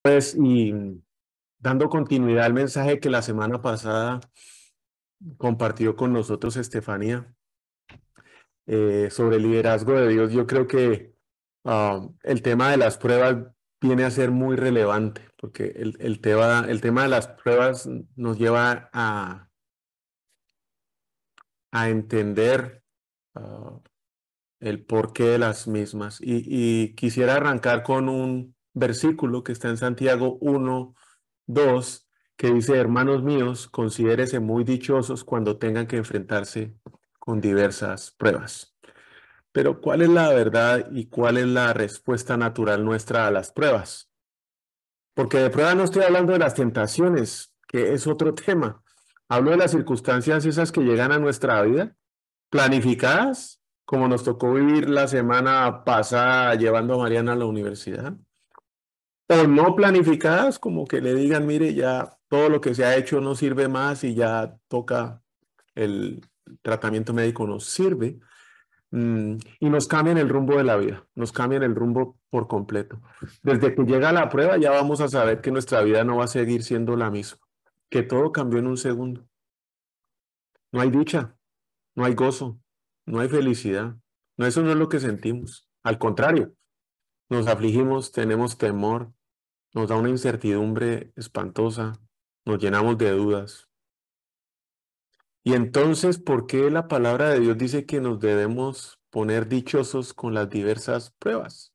Pues, y dando continuidad al mensaje que la semana pasada compartió con nosotros Estefanía sobre el liderazgo de Dios, yo creo que el tema de las pruebas viene a ser muy relevante, porque el tema de las pruebas nos lleva a entender ah, el porqué de las mismas. Y quisiera arrancar con un versículo que está en Santiago 1:2, que dice: hermanos míos, considérense muy dichosos cuando tengan que enfrentarse con diversas pruebas. Pero ¿cuál es la verdad y cuál es la respuesta natural nuestra a las pruebas? Porque de prueba no estoy hablando de las tentaciones, que es otro tema. Hablo de las circunstancias esas que llegan a nuestra vida, planificadas, como nos tocó vivir la semana pasada llevando a Mariana a la universidad, o no planificadas, como que le digan, mire, ya todo lo que se ha hecho no sirve más y ya toca el tratamiento médico, no sirve, y nos cambian el rumbo de la vida, nos cambian el rumbo por completo. Desde que llega la prueba ya vamos a saber que nuestra vida no va a seguir siendo la misma, que todo cambió en un segundo. No hay dicha, no hay gozo, no hay felicidad. No, eso no es lo que sentimos. Al contrario, nos afligimos, tenemos temor, nos da una incertidumbre espantosa, nos llenamos de dudas. Y entonces, ¿por qué la palabra de Dios dice que nos debemos poner dichosos con las diversas pruebas?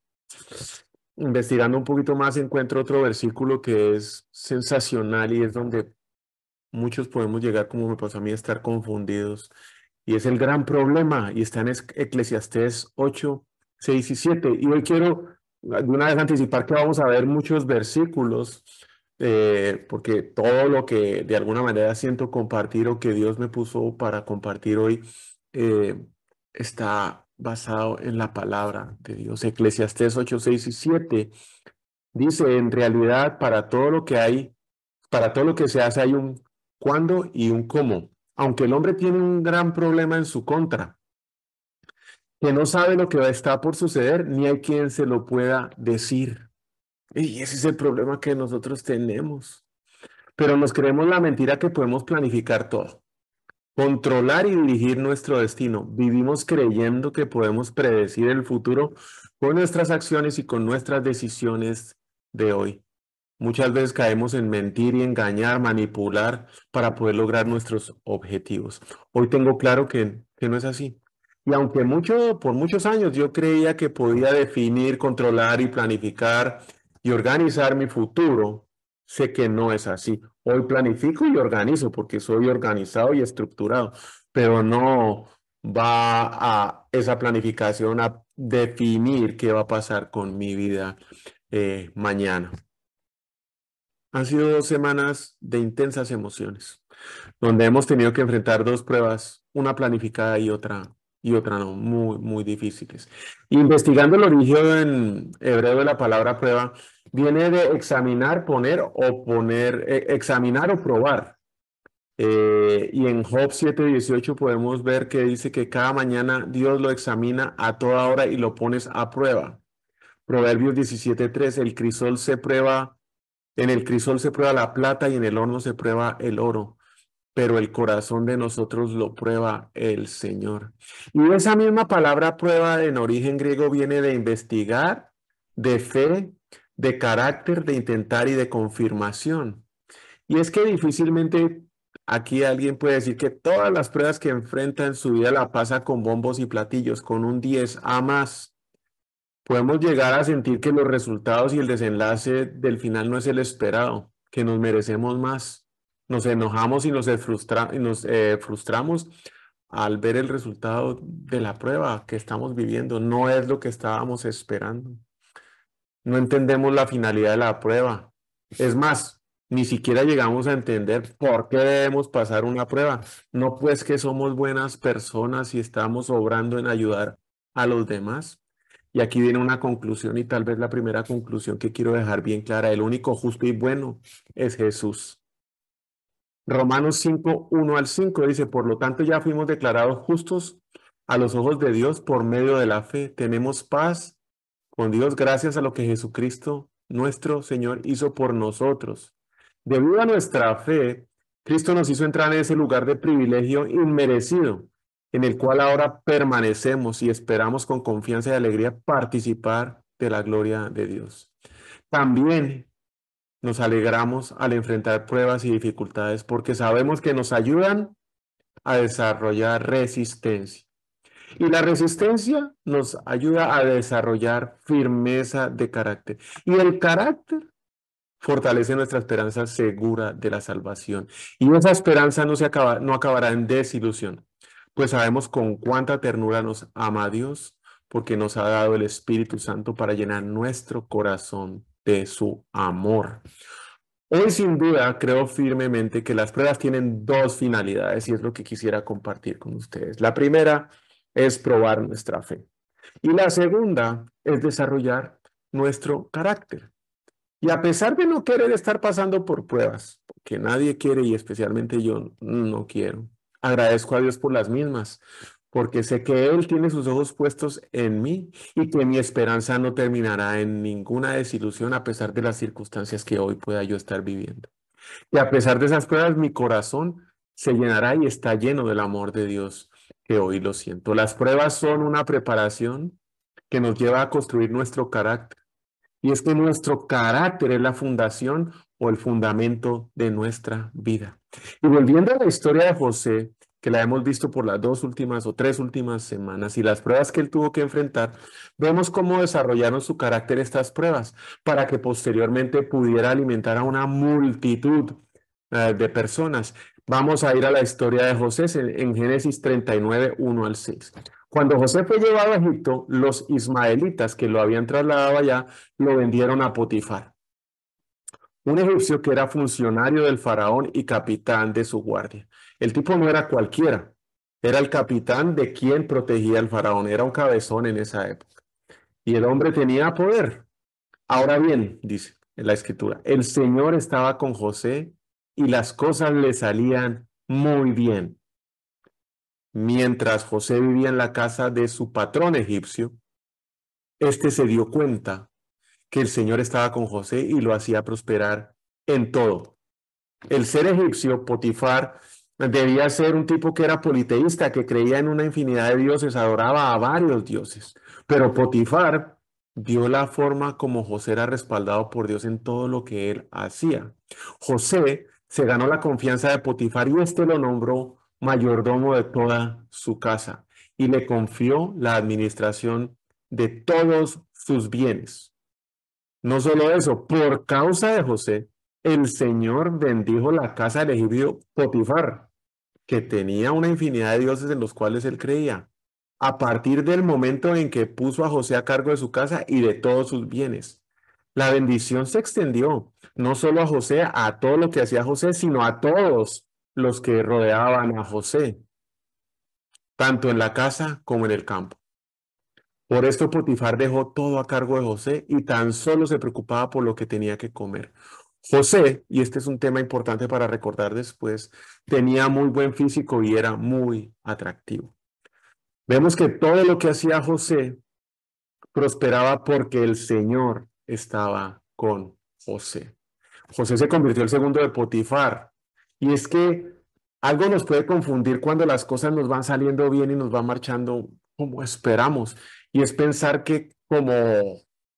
Investigando un poquito más, encuentro otro versículo que es sensacional y es donde muchos podemos llegar, como me pasó a mí, a estar confundidos. Y es el gran problema, y está en Eclesiastés 8, 6 y 7. Y hoy quiero de una vez anticipar que vamos a ver muchos versículos, porque todo lo que de alguna manera siento compartir o que Dios me puso para compartir hoy eh, está basado en la palabra de Dios. Eclesiastés 8, 6 y 7 dice: en realidad, para todo lo que hay, para todo lo que se hace hay un cuándo y un cómo. Aunque el hombre tiene un gran problema en su contra, que no sabe lo que está por suceder, ni hay quien se lo pueda decir. Y ese es el problema que nosotros tenemos. Pero nos creemos la mentira que podemos planificar todo, controlar y dirigir nuestro destino. Vivimos creyendo que podemos predecir el futuro con nuestras acciones y con nuestras decisiones de hoy. Muchas veces caemos en mentir y engañar, manipular para poder lograr nuestros objetivos. Hoy tengo claro que no es así. Y aunque por muchos años yo creía que podía definir, controlar y planificar y organizar mi futuro, sé que no es así. Hoy planifico y organizo porque soy organizado y estructurado, pero no va a esa planificación a definir qué va a pasar con mi vida mañana. Han sido 2 semanas de intensas emociones, donde hemos tenido que enfrentar dos pruebas, una planificada y otra no, muy, muy difíciles. Investigando el origen en hebreo de la palabra prueba, viene de examinar, examinar o probar. Y en Job 7:18 podemos ver que dice que cada mañana Dios lo examina a toda hora y lo pones a prueba. Proverbios 17:3, en el crisol se prueba la plata y en el horno se prueba el oro, pero el corazón de nosotros lo prueba el Señor. Y esa misma palabra prueba en origen griego viene de investigar, de fe, de carácter, de intentar y de confirmación. Y es que difícilmente aquí alguien puede decir que todas las pruebas que enfrenta en su vida la pasa con bombos y platillos, con un 10 a más. Podemos llegar a sentir que los resultados y el desenlace del final no es el esperado, que nos merecemos más. Nos enojamos y nos frustramos al ver el resultado de la prueba que estamos viviendo. No es lo que estábamos esperando. No entendemos la finalidad de la prueba. Es más, ni siquiera llegamos a entender por qué debemos pasar una prueba. No pues que somos buenas personas y estamos obrando en ayudar a los demás. Y aquí viene una conclusión y tal vez la primera conclusión que quiero dejar bien clara. El único justo y bueno es Jesús. Romanos 5:1 al 5 dice: por lo tanto ya fuimos declarados justos a los ojos de Dios por medio de la fe. Tenemos paz con Dios gracias a lo que Jesucristo nuestro Señor hizo por nosotros. Debido a nuestra fe, Cristo nos hizo entrar en ese lugar de privilegio inmerecido, en el cual ahora permanecemos y esperamos con confianza y alegría participar de la gloria de Dios. También nos alegramos al enfrentar pruebas y dificultades porque sabemos que nos ayudan a desarrollar resistencia. Y la resistencia nos ayuda a desarrollar firmeza de carácter. Y el carácter fortalece nuestra esperanza segura de la salvación. Y esa esperanza no acabará en desilusión, pues sabemos con cuánta ternura nos ama Dios, porque nos ha dado el Espíritu Santo para llenar nuestro corazón de su amor. Hoy sin duda creo firmemente que las pruebas tienen dos finalidades y es lo que quisiera compartir con ustedes. La primera es probar nuestra fe y la segunda es desarrollar nuestro carácter. Y a pesar de no querer estar pasando por pruebas, que nadie quiere y especialmente yo no quiero, agradezco a Dios por las mismas, porque sé que Él tiene sus ojos puestos en mí y que mi esperanza no terminará en ninguna desilusión a pesar de las circunstancias que hoy pueda yo estar viviendo. Y a pesar de esas pruebas, mi corazón se llenará y está lleno del amor de Dios que hoy lo siento. Las pruebas son una preparación que nos lleva a construir nuestro carácter. Y es que nuestro carácter es la fundación o el fundamento de nuestra vida. Y volviendo a la historia de José, que la hemos visto por las 2 últimas o 3 últimas semanas y las pruebas que él tuvo que enfrentar, vemos cómo desarrollaron su carácter estas pruebas para que posteriormente pudiera alimentar a una multitud de personas. Vamos a ir a la historia de José en Génesis 39, 1 al 6. Cuando José fue llevado a Egipto, los ismaelitas que lo habían trasladado allá lo vendieron a Potifar, un egipcio que era funcionario del faraón y capitán de su guardia. El tipo no era cualquiera, era el capitán de quien protegía al faraón, era un cabezón en esa época. Y el hombre tenía poder. Ahora bien, dice en la escritura, el Señor estaba con José y las cosas le salían muy bien. Mientras José vivía en la casa de su patrón egipcio, este se dio cuenta que el Señor estaba con José y lo hacía prosperar en todo. El ser egipcio, Potifar, debía ser un tipo que era politeísta, que creía en una infinidad de dioses, adoraba a varios dioses. Pero Potifar vio la forma como José era respaldado por Dios en todo lo que él hacía. José se ganó la confianza de Potifar y este lo nombró mayordomo de toda su casa y le confió la administración de todos sus bienes. No solo eso, por causa de José, el Señor bendijo la casa del egipcio Potifar, que tenía una infinidad de dioses en los cuales él creía, a partir del momento en que puso a José a cargo de su casa y de todos sus bienes. La bendición se extendió no solo a José, a todo lo que hacía José, sino a todos los que rodeaban a José, tanto en la casa como en el campo. Por esto Potifar dejó todo a cargo de José y tan solo se preocupaba por lo que tenía que comer. José, y este es un tema importante para recordar después, tenía muy buen físico y era muy atractivo. Vemos que todo lo que hacía José prosperaba porque el Señor estaba con José. José se convirtió en el segundo de Potifar. Y es que algo nos puede confundir cuando las cosas nos van saliendo bien y nos van marchando como esperamos. Y es pensar que como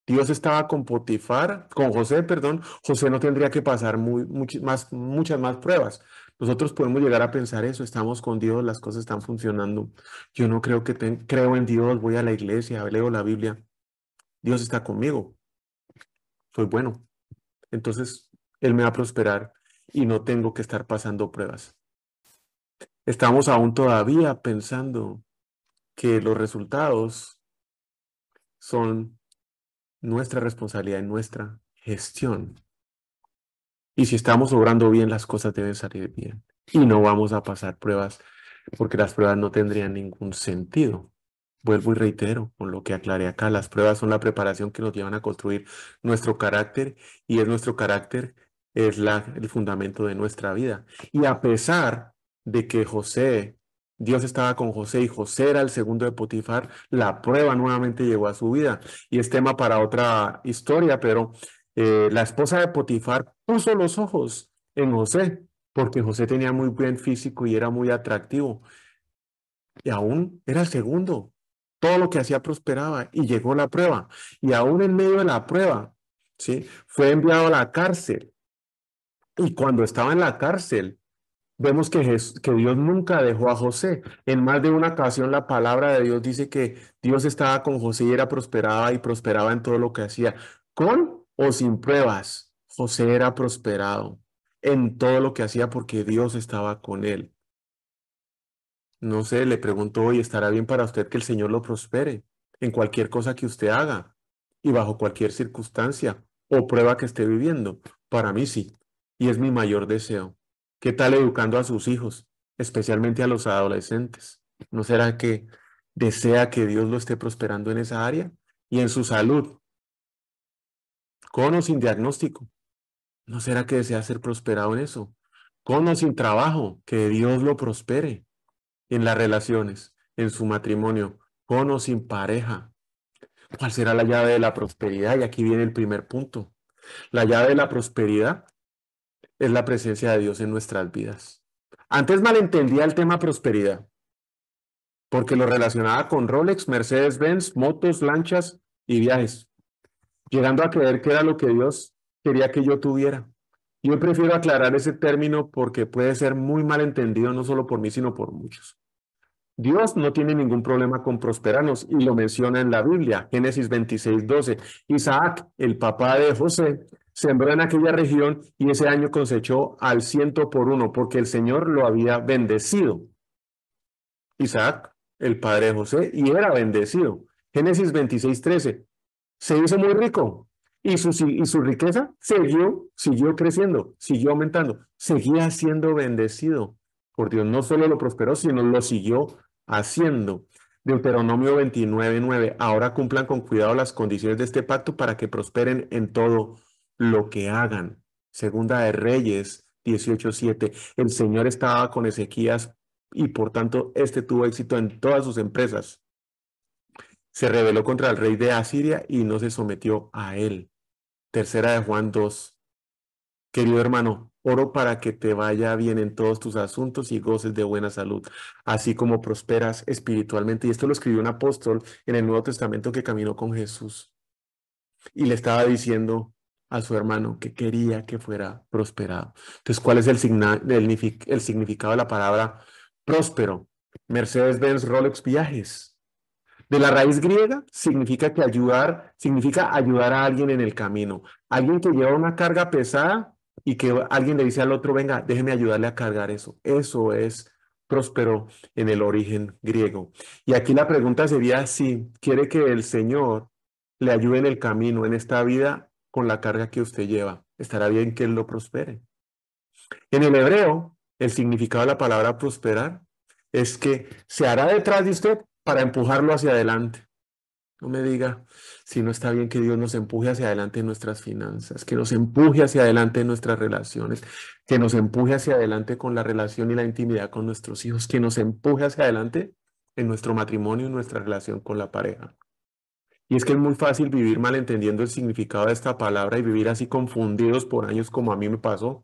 Dios estaba con Potifar, con José, perdón, José no tendría que pasar muchas más pruebas. Nosotros podemos llegar a pensar eso, estamos con Dios, las cosas están funcionando. Yo no creo que creo en Dios, voy a la iglesia, leo la Biblia. Dios está conmigo, soy bueno. Entonces, Él me va a prosperar y no tengo que estar pasando pruebas. Estamos aún todavía pensando que los resultados son nuestra responsabilidad y nuestra gestión. Y si estamos obrando bien, las cosas deben salir bien. Y no vamos a pasar pruebas porque las pruebas no tendrían ningún sentido. Vuelvo y reitero con lo que aclaré acá, las pruebas son la preparación que nos llevan a construir nuestro carácter y es nuestro carácter, es el fundamento de nuestra vida. Y a pesar de que Dios estaba con José y José era el segundo de Potifar, la prueba nuevamente llegó a su vida. Y es tema para otra historia, pero La esposa de Potifar puso los ojos en José, porque José tenía muy buen físico y era muy atractivo. Y aún era el segundo. Todo lo que hacía prosperaba y llegó la prueba. Y aún en medio de la prueba, ¿sí? Fue enviado a la cárcel. Y cuando estaba en la cárcel, vemos que, que Dios nunca dejó a José. En más de una ocasión la palabra de Dios dice que Dios estaba con José y era prosperaba y prosperaba en todo lo que hacía. Con o sin pruebas, José era prosperado en todo lo que hacía porque Dios estaba con él. No sé, le pregunto hoy, ¿estará bien para usted que el Señor lo prospere en cualquier cosa que usted haga y bajo cualquier circunstancia o prueba que esté viviendo? Para mí sí, y es mi mayor deseo. ¿Qué tal educando a sus hijos, especialmente a los adolescentes? ¿No será que desea que Dios lo esté prosperando en esa área y en su salud, con o sin diagnóstico? ¿No será que desea ser prosperado en eso? Con o sin trabajo, que Dios lo prospere en las relaciones, en su matrimonio, con o sin pareja. ¿Cuál será la llave de la prosperidad? Y aquí viene el primer punto. La llave de la prosperidad es la presencia de Dios en nuestras vidas. Antes malentendía el tema prosperidad, porque lo relacionaba con Rolex, Mercedes-Benz, motos, lanchas y viajes, llegando a creer que era lo que Dios quería que yo tuviera. Yo prefiero aclarar ese término porque puede ser muy malentendido no solo por mí, sino por muchos. Dios no tiene ningún problema con prosperarnos y lo menciona en la Biblia, Génesis 26:12. Isaac, el papá de José, sembró en aquella región y ese año cosechó al 100 por 1 porque el Señor lo había bendecido. Isaac, el padre de José, y era bendecido. Génesis 26:13. Se hizo muy rico y su riqueza siguió creciendo, siguió aumentando, seguía siendo bendecido por Dios. No solo lo prosperó, sino lo siguió haciendo. Deuteronomio 29:9. Ahora cumplan con cuidado las condiciones de este pacto para que prosperen en todo lo que hagan. Segunda de Reyes 18:7. El Señor estaba con Ezequías y por tanto este tuvo éxito en todas sus empresas. Se rebeló contra el rey de Asiria y no se sometió a él. Tercera de Juan 2. Querido hermano, oro para que te vaya bien en todos tus asuntos y goces de buena salud, así como prosperas espiritualmente. Y esto lo escribió un apóstol en el Nuevo Testamento que caminó con Jesús y le estaba diciendo a su hermano que quería que fuera prosperado. Entonces, ¿cuál es el significado de la palabra próspero? Mercedes-Benz, Rolex, viajes. De la raíz griega significa ayudar a alguien en el camino. Alguien que lleva una carga pesada y que alguien le dice al otro, venga, déjeme ayudarle a cargar eso. Eso es próspero en el origen griego. Y aquí la pregunta sería si quiere que el Señor le ayude en el camino, en esta vida, con la carga que usted lleva. Estará bien que Él lo prospere. En el hebreo, el significado de la palabra prosperar es que se hará detrás de usted para empujarlo hacia adelante. No me diga si no está bien que Dios nos empuje hacia adelante en nuestras finanzas, que nos empuje hacia adelante en nuestras relaciones, que nos empuje hacia adelante con la relación y la intimidad con nuestros hijos, que nos empuje hacia adelante en nuestro matrimonio y nuestra relación con la pareja. Y es que es muy fácil vivir malentendiendo el significado de esta palabra y vivir así confundidos por años como a mí me pasó.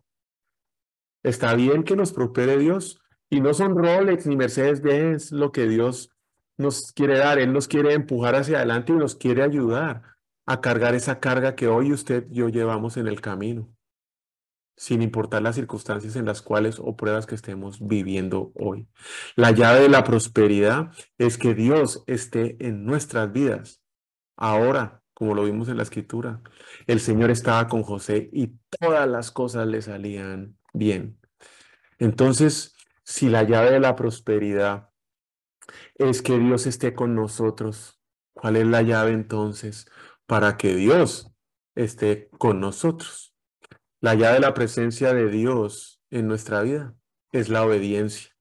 Está bien que nos prospere Dios y no son Rolex ni Mercedes-Benz lo que Dios nos quiere dar. Él nos quiere empujar hacia adelante y nos quiere ayudar a cargar esa carga que hoy usted y yo llevamos en el camino, sin importar las circunstancias en las cuales o pruebas que estemos viviendo hoy. La llave de la prosperidad es que Dios esté en nuestras vidas. Ahora, como lo vimos en la escritura, el Señor estaba con José y todas las cosas le salían bien. Entonces, si la llave de la prosperidad es que Dios esté con nosotros, ¿cuál es la llave entonces para que Dios esté con nosotros? La llave de la presencia de Dios en nuestra vida es la obediencia.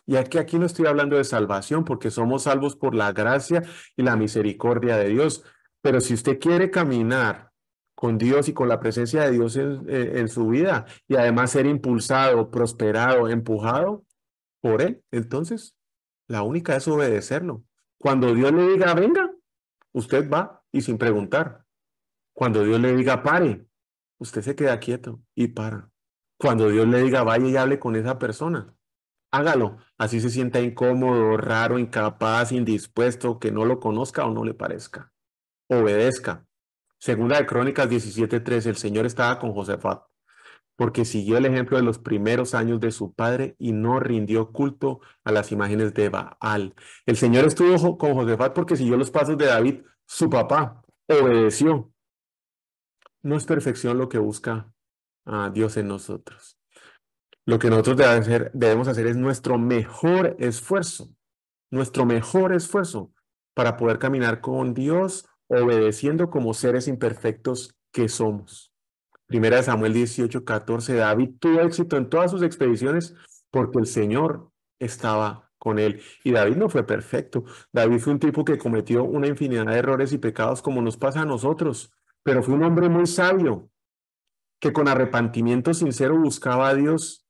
Y aquí no estoy hablando de salvación porque somos salvos por la gracia y la misericordia de Dios. Pero si usted quiere caminar con Dios y con la presencia de Dios en su vida y además ser impulsado, prosperado, empujado por Él, entonces la única es obedecerlo. Cuando Dios le diga, venga, usted va y sin preguntar. Cuando Dios le diga pare, usted se queda quieto y para. Cuando Dios le diga vaya y hable con esa persona, hágalo. Así se sienta incómodo, raro, incapaz, indispuesto, que no lo conozca o no le parezca. Obedezca. Segunda de Crónicas 17:13, el Señor estaba con Josafat, porque siguió el ejemplo de los primeros años de su padre y no rindió culto a las imágenes de Baal. El Señor estuvo con Josafat porque siguió los pasos de David, su papá, obedeció. No es perfección lo que busca Dios en nosotros. Lo que nosotros debemos hacer es nuestro mejor esfuerzo para poder caminar con Dios, obedeciendo como seres imperfectos que somos. Primera de Samuel 18:14, David tuvo éxito en todas sus expediciones porque el Señor estaba con él. Y David no fue perfecto. David fue un tipo que cometió una infinidad de errores y pecados como nos pasa a nosotros, pero fue un hombre muy sabio que con arrepentimiento sincero buscaba a Dios,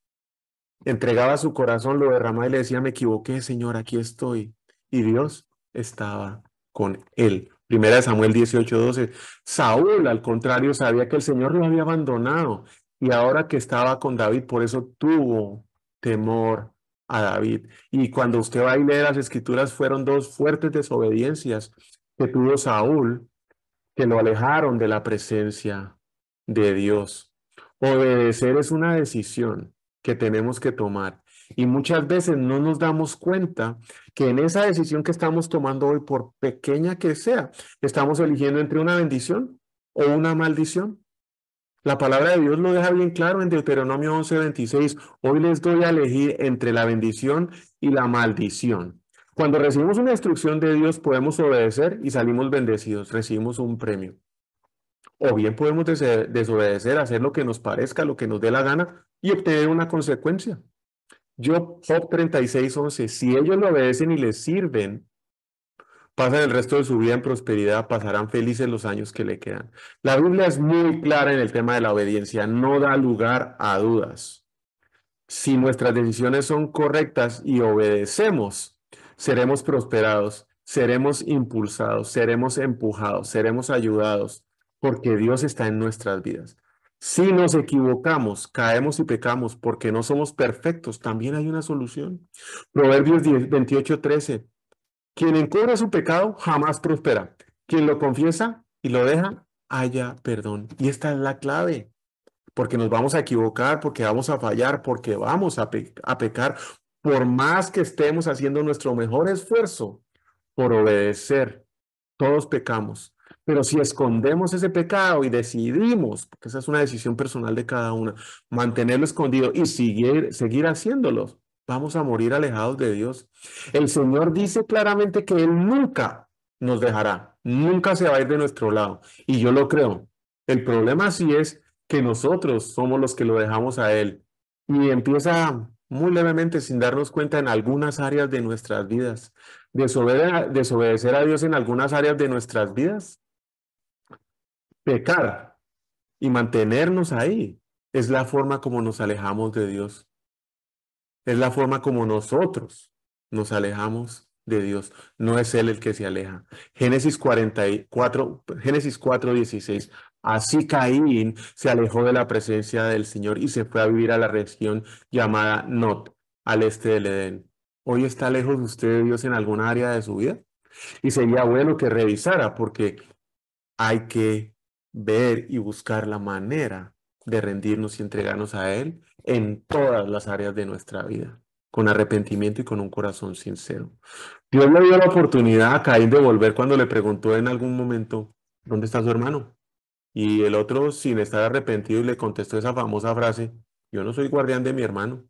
entregaba su corazón, lo derramaba y le decía, me equivoqué, Señor, aquí estoy. Y Dios estaba con él. Primera de Samuel 18:12. Saúl, al contrario, sabía que el Señor lo había abandonado y ahora que estaba con David, por eso tuvo temor a David. Y cuando usted va y lee las escrituras, fueron dos fuertes desobediencias que tuvo Saúl que lo alejaron de la presencia de Dios. Obedecer es una decisión que tenemos que tomar y muchas veces no nos damos cuenta que en esa decisión que estamos tomando hoy, por pequeña que sea, estamos eligiendo entre una bendición o una maldición. La palabra de Dios lo deja bien claro en Deuteronomio 11:26. Hoy les doy a elegir entre la bendición y la maldición. Cuando recibimos una instrucción de Dios, podemos obedecer y salimos bendecidos, recibimos un premio. O bien podemos desobedecer, hacer lo que nos parezca, lo que nos dé la gana y obtener una consecuencia. Job 36:11, si ellos le obedecen y les sirven, pasan el resto de su vida en prosperidad, pasarán felices los años que le quedan. La Biblia es muy clara en el tema de la obediencia, no da lugar a dudas. Si nuestras decisiones son correctas y obedecemos, seremos prosperados, seremos impulsados, seremos empujados, seremos ayudados, porque Dios está en nuestras vidas. Si nos equivocamos, caemos y pecamos porque no somos perfectos, también hay una solución. Proverbios 28:13. Quien encubre su pecado jamás prospera. Quien lo confiesa y lo deja, haya perdón. Y esta es la clave, porque nos vamos a equivocar, porque vamos a fallar, porque vamos a pecar, por más que estemos haciendo nuestro mejor esfuerzo por obedecer, todos pecamos. Pero si escondemos ese pecado y decidimos, porque esa es una decisión personal de cada una, mantenerlo escondido y seguir haciéndolo, vamos a morir alejados de Dios. El Señor dice claramente que Él nunca nos dejará, nunca se va a ir de nuestro lado. Y yo lo creo. El problema sí es que nosotros somos los que lo dejamos a Él. Y empieza muy levemente, sin darnos cuenta, en algunas áreas de nuestras vidas. Desobedecer a Dios en algunas áreas de nuestras vidas, pecar y mantenernos ahí, es la forma como nos alejamos de Dios. Es la forma como nosotros nos alejamos de Dios. No es Él el que se aleja. Génesis 4:16. Así Caín se alejó de la presencia del Señor y se fue a vivir a la región llamada Nod, al este del Edén. ¿Hoy está lejos de usted de Dios en alguna área de su vida? Y sería bueno que revisara porque hay que ver y buscar la manera de rendirnos y entregarnos a Él en todas las áreas de nuestra vida, con arrepentimiento y con un corazón sincero. Dios le dio la oportunidad a Caín de volver cuando le preguntó en algún momento, ¿dónde está su hermano? Y el otro, sin estar arrepentido, y le contestó esa famosa frase, yo no soy guardián de mi hermano.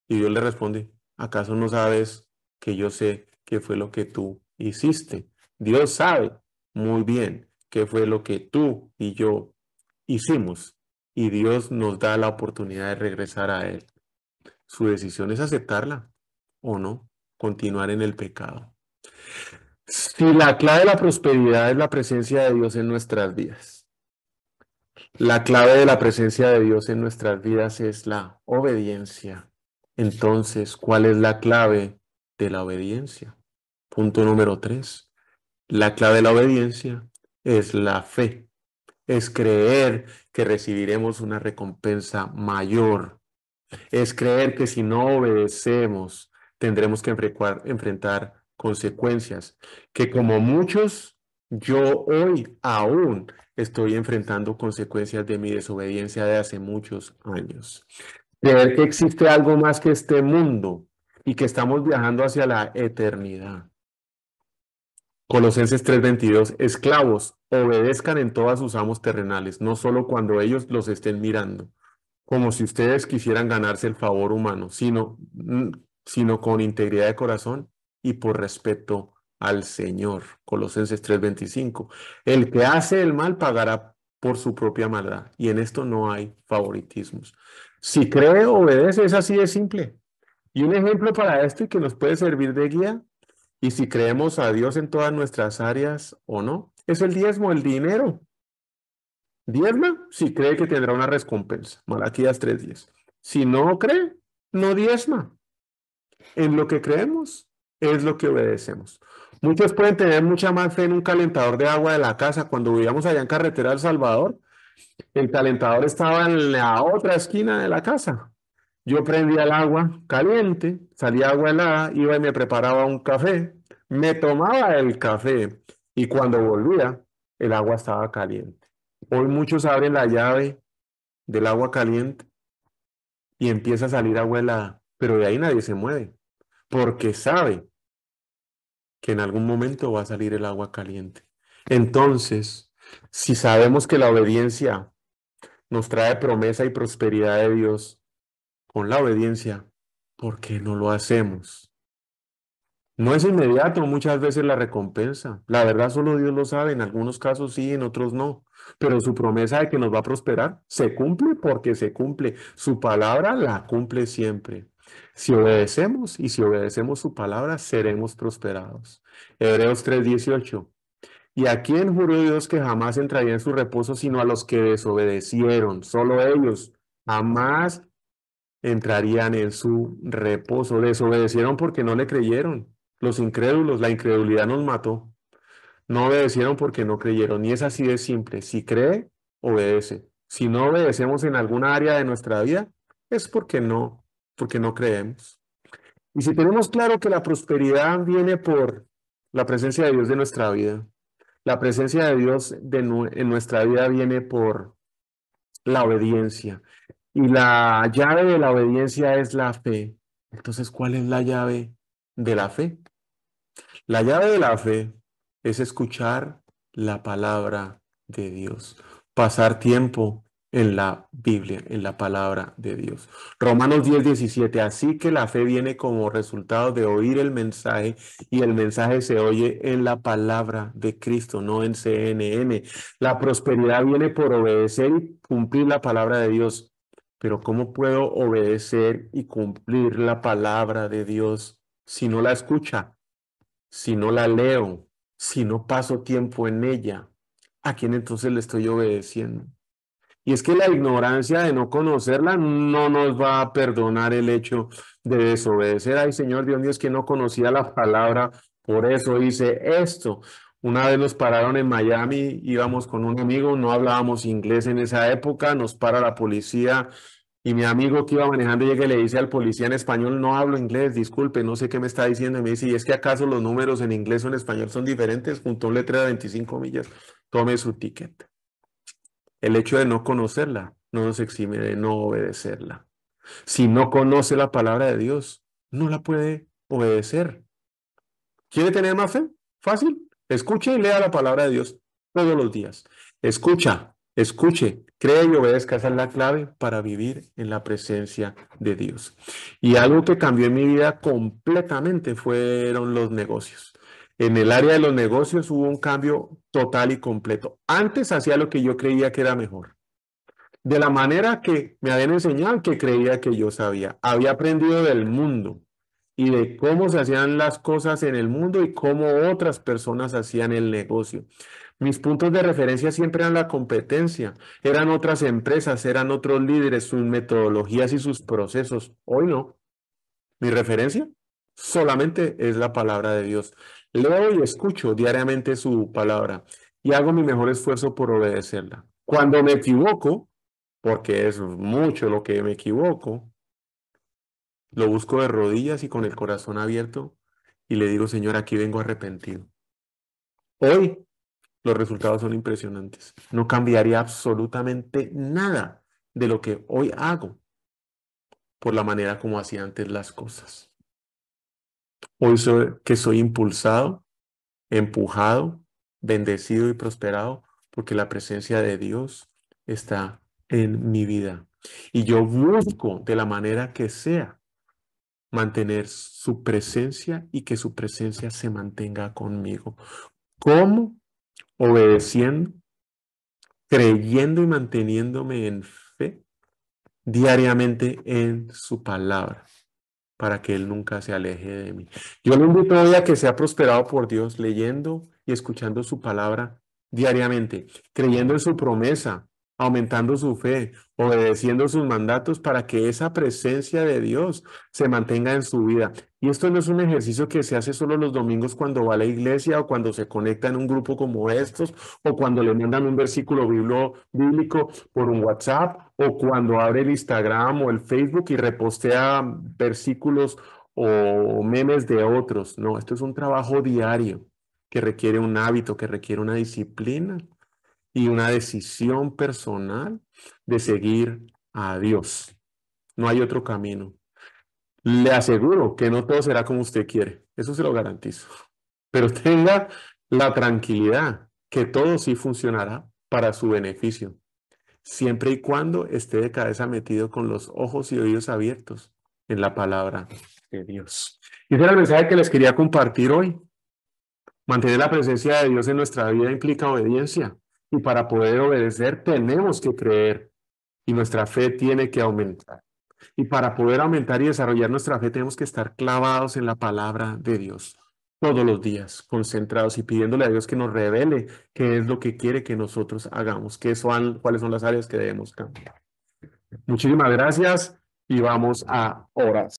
Y Dios le responde, ¿acaso no sabes que yo sé qué fue lo que tú hiciste? Dios sabe muy bien qué fue lo que tú y yo hicimos. Y Dios nos da la oportunidad de regresar a Él. Su decisión es aceptarla o no, continuar en el pecado. Si la clave de la prosperidad es la presencia de Dios en nuestras vidas, la clave de la presencia de Dios en nuestras vidas es la obediencia. Entonces, ¿cuál es la clave de la obediencia? Punto número 3. La clave de la obediencia es la fe. Es creer que recibiremos una recompensa mayor. Es creer que si no obedecemos, tendremos que enfrentar consecuencias, que como muchos, yo hoy aún estoy enfrentando consecuencias de mi desobediencia de hace muchos años. Creer que existe algo más que este mundo y que estamos viajando hacia la eternidad. Colosenses 3:22, esclavos, obedezcan en todas sus amos terrenales, no solo cuando ellos los estén mirando, como si ustedes quisieran ganarse el favor humano, sino con integridad de corazón y por respeto al Señor. Colosenses 3:25. El que hace el mal pagará por su propia maldad, y en esto no hay favoritismos. Si cree, obedece, es así de simple. Y un ejemplo para esto y que nos puede servir de guía, y si creemos a Dios en todas nuestras áreas o no, es el diezmo, el dinero. Diezma si cree que tendrá una recompensa. Malaquías 3:10. Si no cree, no diezma. En lo que creemos es lo que obedecemos. Muchos pueden tener mucha más fe en un calentador de agua de la casa. Cuando vivíamos allá en carretera El Salvador, el calentador estaba en la otra esquina de la casa. Yo prendía el agua caliente, salía agua helada, iba y me preparaba un café, me tomaba el café y cuando volvía, el agua estaba caliente. Hoy muchos abren la llave del agua caliente y empieza a salir agua helada, pero de ahí nadie se mueve, porque sabe que en algún momento va a salir el agua caliente. Entonces, si sabemos que la obediencia nos trae promesa y prosperidad de Dios, con la obediencia, ¿por qué no lo hacemos? No es inmediato muchas veces la recompensa. La verdad solo Dios lo sabe. En algunos casos sí, en otros no. Pero su promesa de que nos va a prosperar se cumple porque se cumple. Su palabra la cumple siempre. Si obedecemos y si obedecemos su palabra, seremos prosperados. Hebreos 3:18. ¿Y a quién juró Dios que jamás entraría en su reposo sino a los que desobedecieron? Solo ellos. Jamás entrarían en su reposo. Desobedecieron porque no le creyeron. Los incrédulos, la incredulidad nos mató. No obedecieron porque no creyeron. Y es así de simple. Si cree, obedece. Si no obedecemos en alguna área de nuestra vida, es porque no creemos. Y si tenemos claro que la prosperidad viene por la presencia de Dios de nuestra vida, la presencia de Dios en nuestra vida viene por la obediencia. Y la llave de la obediencia es la fe. Entonces, ¿cuál es la llave de la fe? La llave de la fe es escuchar la palabra de Dios, pasar tiempo en la Biblia, en la palabra de Dios. Romanos 10:17. Así que la fe viene como resultado de oír el mensaje y el mensaje se oye en la palabra de Cristo, no en CNN. La prosperidad viene por obedecer y cumplir la palabra de Dios. Pero ¿cómo puedo obedecer y cumplir la palabra de Dios si no la escucha? Si no la leo, si no paso tiempo en ella, ¿a quién entonces le estoy obedeciendo? Y es que la ignorancia de no conocerla no nos va a perdonar el hecho de desobedecer. Ay, Señor Dios mío, es que no conocía la palabra, por eso hice esto. Una vez nos pararon en Miami, íbamos con un amigo, no hablábamos inglés en esa época, nos para la policía y mi amigo que iba manejando llega y le dice al policía en español, no hablo inglés, disculpe, no sé qué me está diciendo. Y me dice, ¿y es que acaso los números en inglés o en español son diferentes? Junto a un letrero de 25 millas, tome su ticket. El hecho de no conocerla no nos exime de no obedecerla. Si no conoce la palabra de Dios, no la puede obedecer. ¿Quiere tener más fe? Fácil. Escuche y lea la palabra de Dios todos los días. Escuche, cree y obedezca. Esa es la clave para vivir en la presencia de Dios. Y algo que cambió en mi vida completamente fueron los negocios. En el área de los negocios hubo un cambio total y completo. Antes hacía lo que yo creía que era mejor. De la manera que me habían enseñado, que creía que yo sabía. Había aprendido del mundo y de cómo se hacían las cosas en el mundo y cómo otras personas hacían el negocio. Mis puntos de referencia siempre eran la competencia, eran otras empresas, eran otros líderes, sus metodologías y sus procesos. Hoy no. Mi referencia solamente es la palabra de Dios. Leo y escucho diariamente su palabra y hago mi mejor esfuerzo por obedecerla. Cuando me equivoco, porque es mucho lo que me equivoco, lo busco de rodillas y con el corazón abierto y le digo, Señor, aquí vengo arrepentido. Hoy los resultados son impresionantes. No cambiaría absolutamente nada de lo que hoy hago por la manera como hacía antes las cosas. Hoy soy impulsado, empujado, bendecido y prosperado porque la presencia de Dios está en mi vida. Y yo busco de la manera que sea mantener su presencia y que su presencia se mantenga conmigo. ¿Cómo? Obedeciendo, creyendo y manteniéndome en fe diariamente en su palabra, para que Él nunca se aleje de mí. Yo le invito hoy a que sea prosperado por Dios leyendo y escuchando su palabra diariamente, creyendo en su promesa, aumentando su fe, obedeciendo sus mandatos para que esa presencia de Dios se mantenga en su vida. Y esto no es un ejercicio que se hace solo los domingos cuando va a la iglesia o cuando se conecta en un grupo como estos o cuando le mandan un versículo bíblico por un WhatsApp o cuando abre el Instagram o el Facebook y repostea versículos o memes de otros. No, esto es un trabajo diario que requiere un hábito, que requiere una disciplina y una decisión personal de seguir a Dios. No hay otro camino. Le aseguro que no todo será como usted quiere, eso se lo garantizo. Pero tenga la tranquilidad que todo sí funcionará para su beneficio, siempre y cuando esté de cabeza metido con los ojos y oídos abiertos en la palabra de Dios. Y ese era el mensaje que les quería compartir hoy. Mantener la presencia de Dios en nuestra vida implica obediencia. Y para poder obedecer tenemos que creer y nuestra fe tiene que aumentar. Y para poder aumentar y desarrollar nuestra fe tenemos que estar clavados en la palabra de Dios todos los días, concentrados y pidiéndole a Dios que nos revele qué es lo que quiere que nosotros hagamos, cuáles son las áreas que debemos cambiar. Muchísimas gracias y vamos a orar.